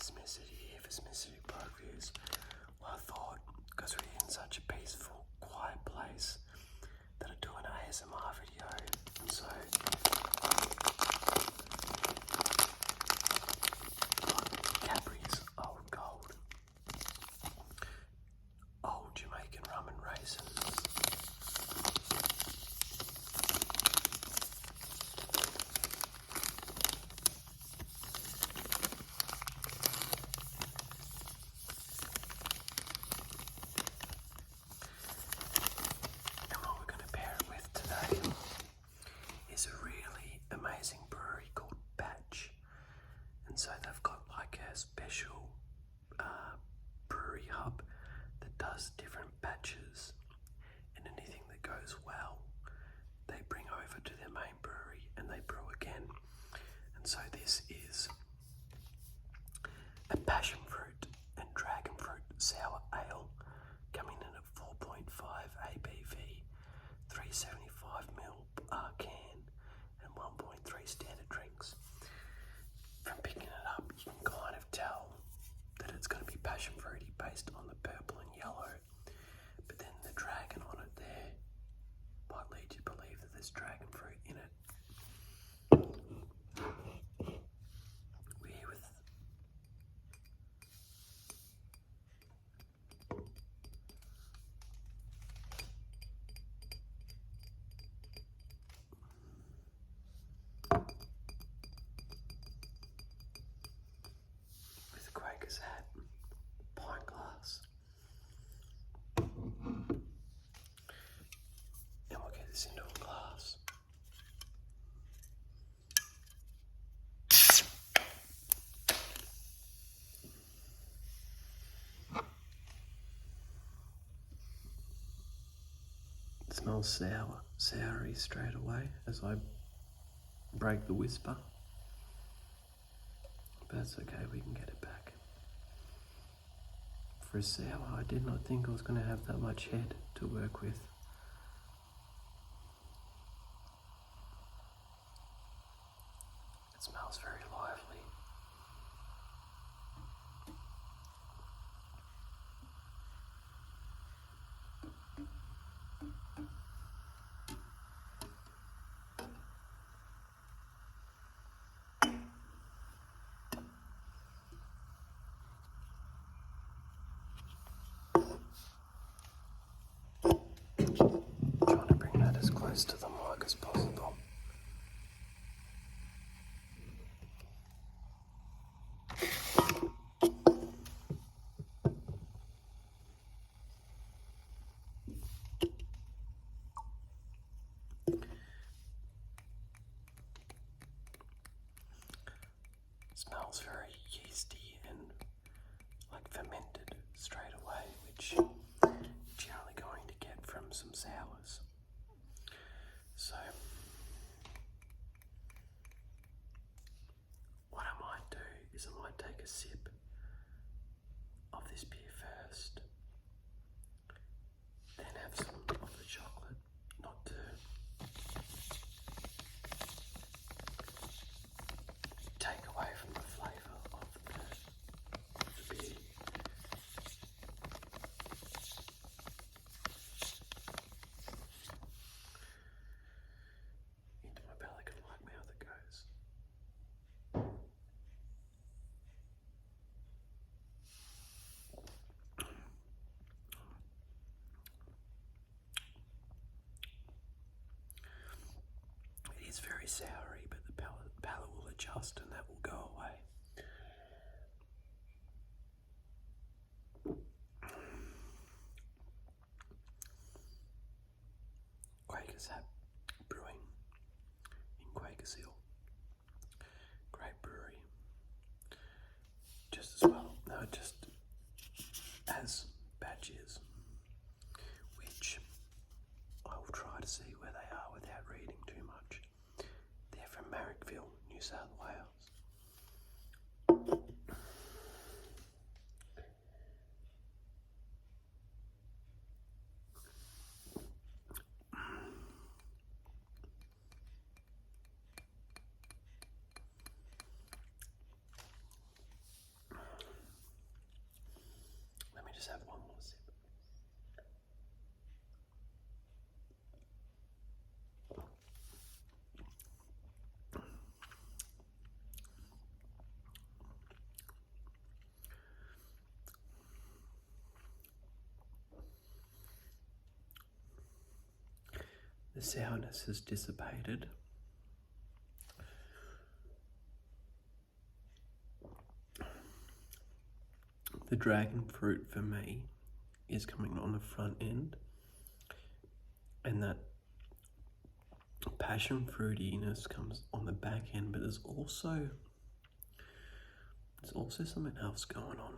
specificity for specific product reviews. Well, I thought, because we're in such a peaceful, quiet place, that I'd do an ASMR video, and so Cadbury's Old Gold, Old Jamaican Rum and Raisins. And what we're going to pair it with today is a really amazing brewery called Pash. And so they've got like a special brewery hub that does different batches, and anything that goes well they bring over to their main brewery and they brew again. And so this is a passion fruit and dragon fruit sour ale coming in at 4.5 ABV, 375ml can, and 1.3 standard drinks. From picking it up, you can kind of tell that it's going to be passion fruity based on the purple and yellow, but then the dragon on it there might lead you to believe that there's dragon fruit in it. We're here with a Quaker's hat, pint glass, and we'll get this into a glass. It smells soury straight away as I break the whisper. But that's okay, we can get it back. For a sour, I did not think I was going to have that much head to work with. It smells very lively. Trying to bring that as close to the mic as possible. Smells very yeasty and like fermented straight away, which you're generally going to get from some sours. So what I might do is I might take a sip of this beer first, then have some of the chocolate, not to take away from the flavour of the beer. Into my pelican-like mouth it goes. It is very soury, but the palate will adjust and that will go away. Quaker's Hat Brewing in Quakers Hill. Great brewery. Just as well, no, just as Badges, which I will try to see where they are without reading too much. They're from Marrickville, New South Wales. The sourness has dissipated. The dragon fruit for me is coming on the front end, and that passion fruitiness comes on the back end, but there's also something else going on.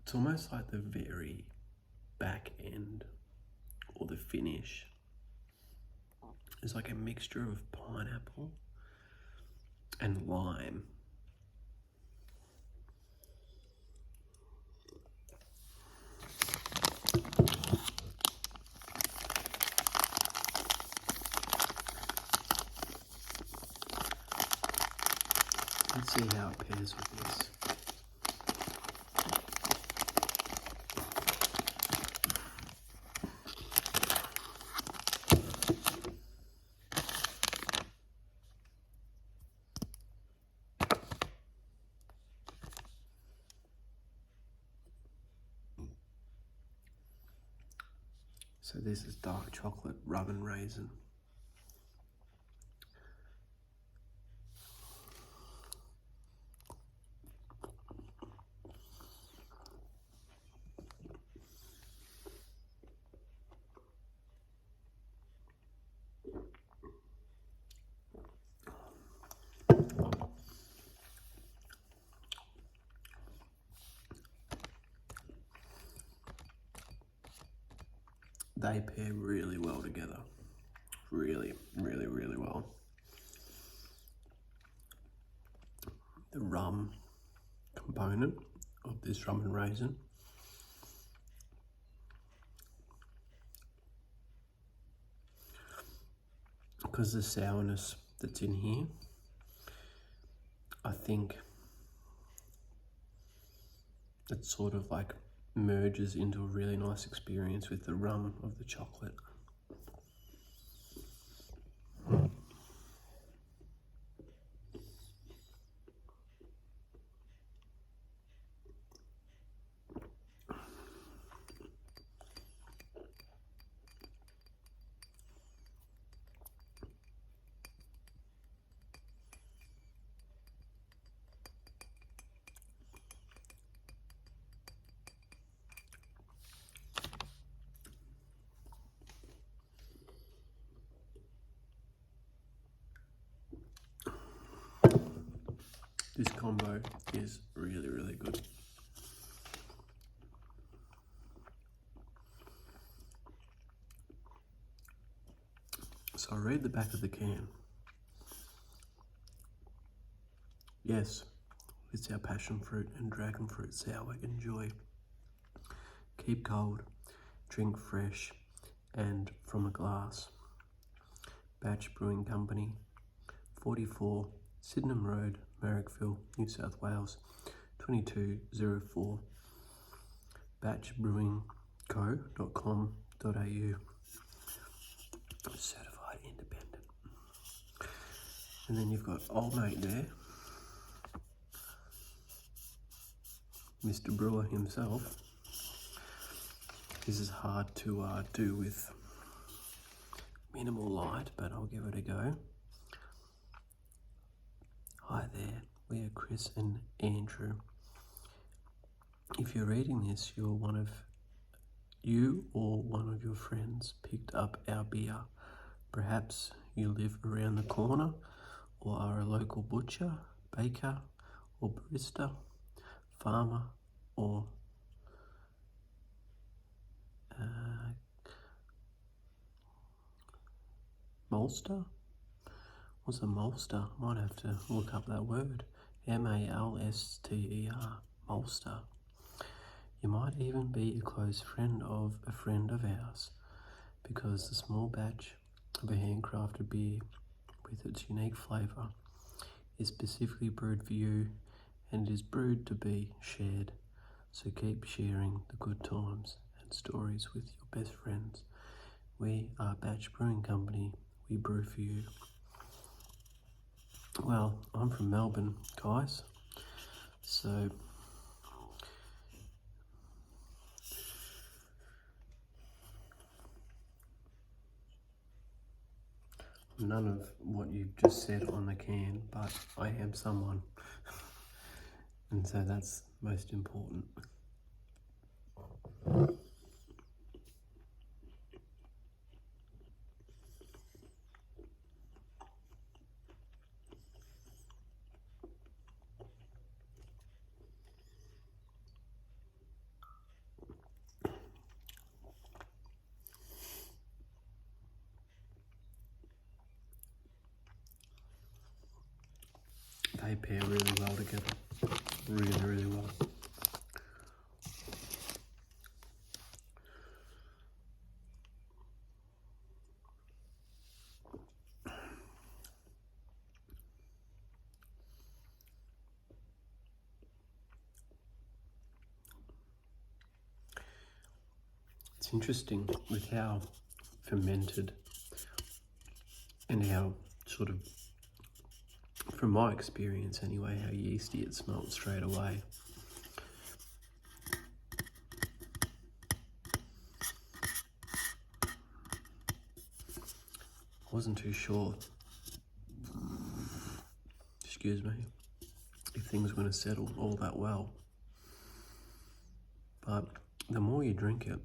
It's almost like the very back end, or the finish, is like a mixture of pineapple and lime. Let's see how it pairs with this. So this is dark chocolate rum and raisin. They pair really well together. Really, really, really well. The rum component of this rum and raisin because the sourness that's in here, I think it sort of like merges into a really nice experience with the rum of the chocolate. This combo is really, really good. So I read the back of the can. Yes, it's our passion fruit and dragon fruit sour. Enjoy. Keep cold, drink fresh, and from a glass. Batch Brewing Company, 44 Sydenham Road, Marrickville, New South Wales, 2204. batchbrewingco.com.au. Certified independent. And then you've got old mate there, Mr. Brewer himself. This is hard to do with minimal light, but I'll give it a go. Hi there, we are Chris and Andrew. If you're reading this, you or one of your friends picked up our beer. Perhaps you live around the corner or are a local butcher, baker or barista, farmer or maltster. What's a maltster? Might have to look up that word. M-A-L-S-T-E-R, maltster. You might even be a close friend of a friend of ours, because the small batch of a handcrafted beer with its unique flavour is specifically brewed for you and is brewed to be shared. So keep sharing the good times and stories with your best friends. We are Batch Brewing Company. We brew for you. Well, I'm from Melbourne, guys, so none of what you've just said on the can, but I am someone, and so that's most important. They pair really well together, really, really well. It's interesting with how fermented and how sort of, from my experience anyway, how yeasty it smelled straight away. Wasn't too sure, excuse me, if things were going to settle all that well. But the more you drink it,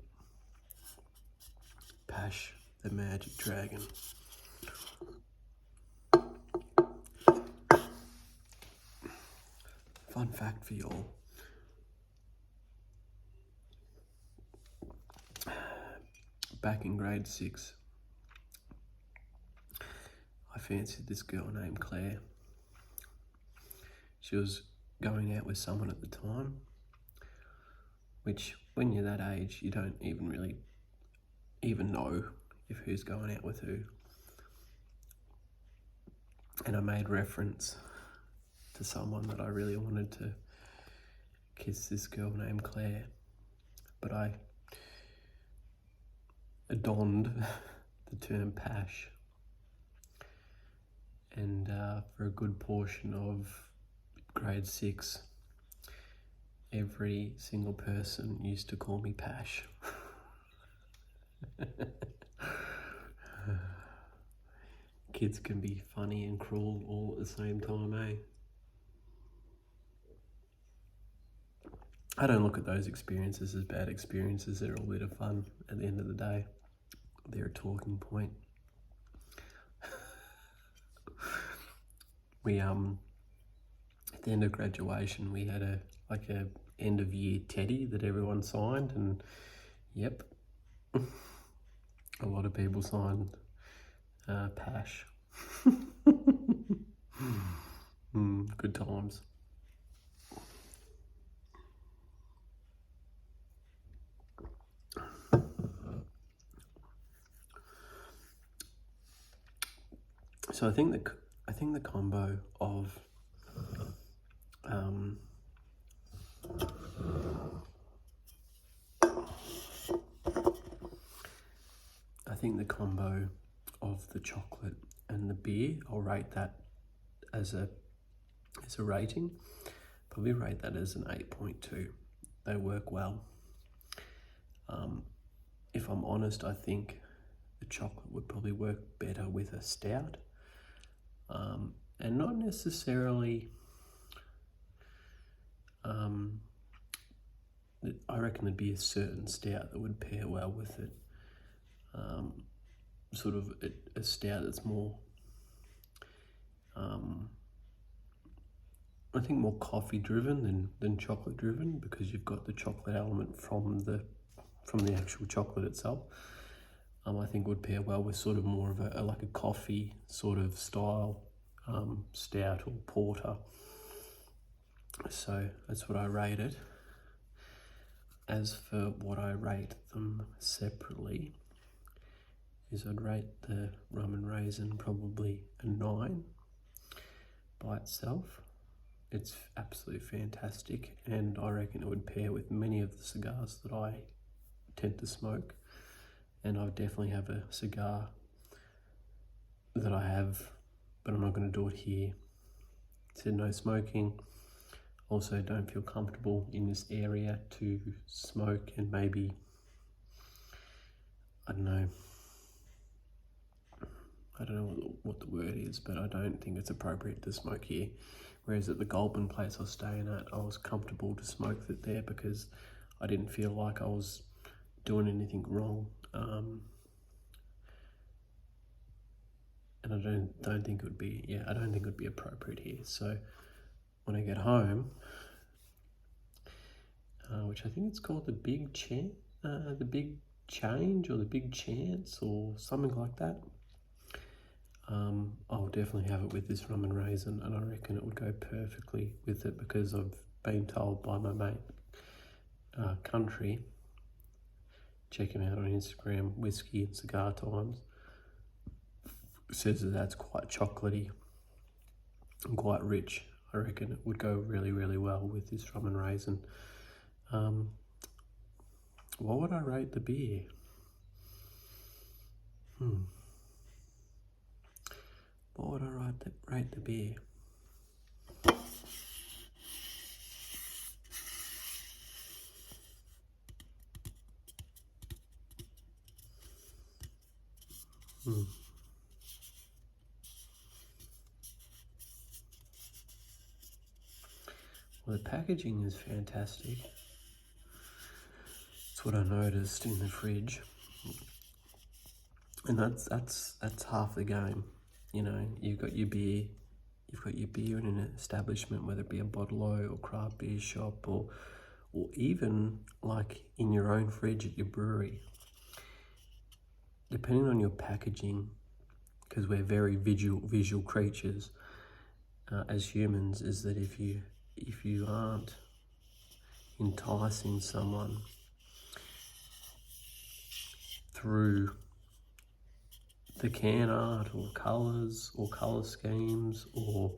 Pash, the magic dragon. Fun fact for y'all. Back in grade 6, I fancied this girl named Claire. She was going out with someone at the time, which when you're that age, you don't even really even know if who's going out with who. And I made reference to someone that I really wanted to kiss, this girl named Claire, but I donned the term Pash, and for a good portion of grade 6, every single person used to call me Pash. Kids can be funny and cruel all at the same time, eh? I don't look at those experiences as bad experiences. They're all a bit of fun at the end of the day. They're a talking point. We at the end of graduation, we had a end of year teddy that everyone signed, and yep, a lot of people signed Pash. Good times. So I think the combo of the chocolate and the beer, I'll rate that as a rating. Probably rate that as an 8.2. They work well. If I'm honest, I think the chocolate would probably work better with a stout, and not necessarily. I reckon there'd be a certain stout that would pair well with it. Sort of a stout that's more, I think more coffee driven than chocolate driven, because you've got the chocolate element from the actual chocolate itself. I think would pair well with sort of more of a like a coffee sort of style stout or porter. So that's what I rate it. As for what I rate them separately, is I'd rate the rum and raisin probably a 9 by itself. It's absolutely fantastic, and I reckon it would pair with many of the cigars that I tend to smoke. And I definitely have a cigar that I have, but I'm not going to do it here, It said no smoking. Also, don't feel comfortable in this area to smoke, and maybe, I don't know what the word is, but I don't think it's appropriate to smoke here. Whereas at the Goulburn place I was staying at, I was comfortable to smoke it there because I didn't feel like I was doing anything wrong. And I don't think it would be, I don't think it would be appropriate here. So when I get home, which I think it's called the Big Change or the Big Chance or something like that, I'll definitely have it with this rum and raisin, and I reckon it would go perfectly with it because I've been told by my mate, Country, check him out on Instagram, Whiskey and Cigar Times, says that that's quite chocolatey and quite rich. I reckon it would go really, really well with this rum and raisin. What would I rate the beer? What would I rate the beer? Well, the packaging is fantastic. That's what I noticed in the fridge, and that's half the game. You know, you've got your beer in an establishment, whether it be a bottle-o or craft beer shop, or even like in your own fridge at your brewery. Depending on your packaging, because we're very visual creatures as humans, is that if you aren't enticing someone through the can art or colours or colour schemes, or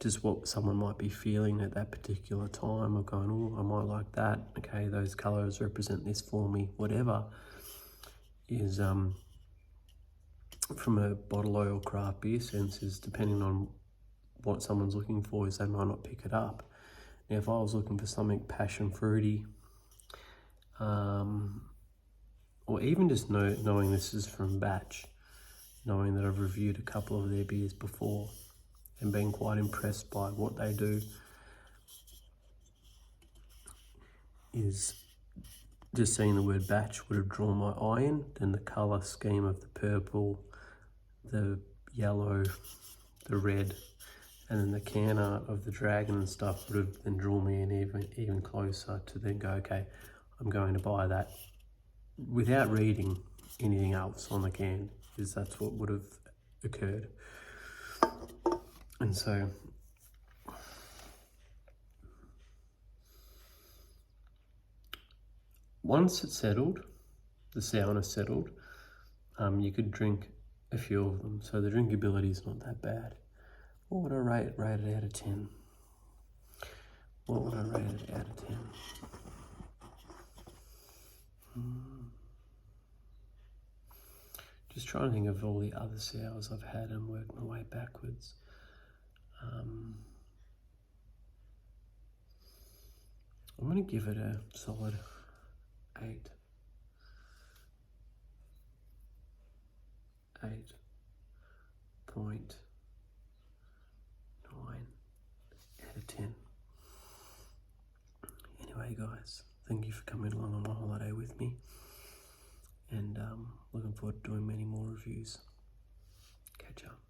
just what someone might be feeling at that particular time, or going, oh, I might like that, okay, those colours represent this for me, whatever, is from a bottle or craft beer sense, is depending on what someone's looking for, is they might not pick it up. Now, if I was looking for something passion fruity, or even just knowing this is from Batch, knowing that I've reviewed a couple of their beers before and been quite impressed by what they do, is just seeing the word Batch would have drawn my eye in. Then the colour scheme of the purple, the yellow, the red, and then the can art of the dragon and stuff would have then drawn me in even closer to then go, okay, I'm going to buy that without reading anything else on the can, because that's what would have occurred. And so once it's settled, the sourness settled, you could drink a few of them, so the drinkability is not that bad. What would I rate it out of 10? What would I rate it out of 10? Just trying to think of all the other sours I've had and work my way backwards. I'm going to give it a solid 8. 8.9 out of 10. Anyway, guys, thank you for coming along on my holiday with me, and looking forward to doing many more reviews. Catch up.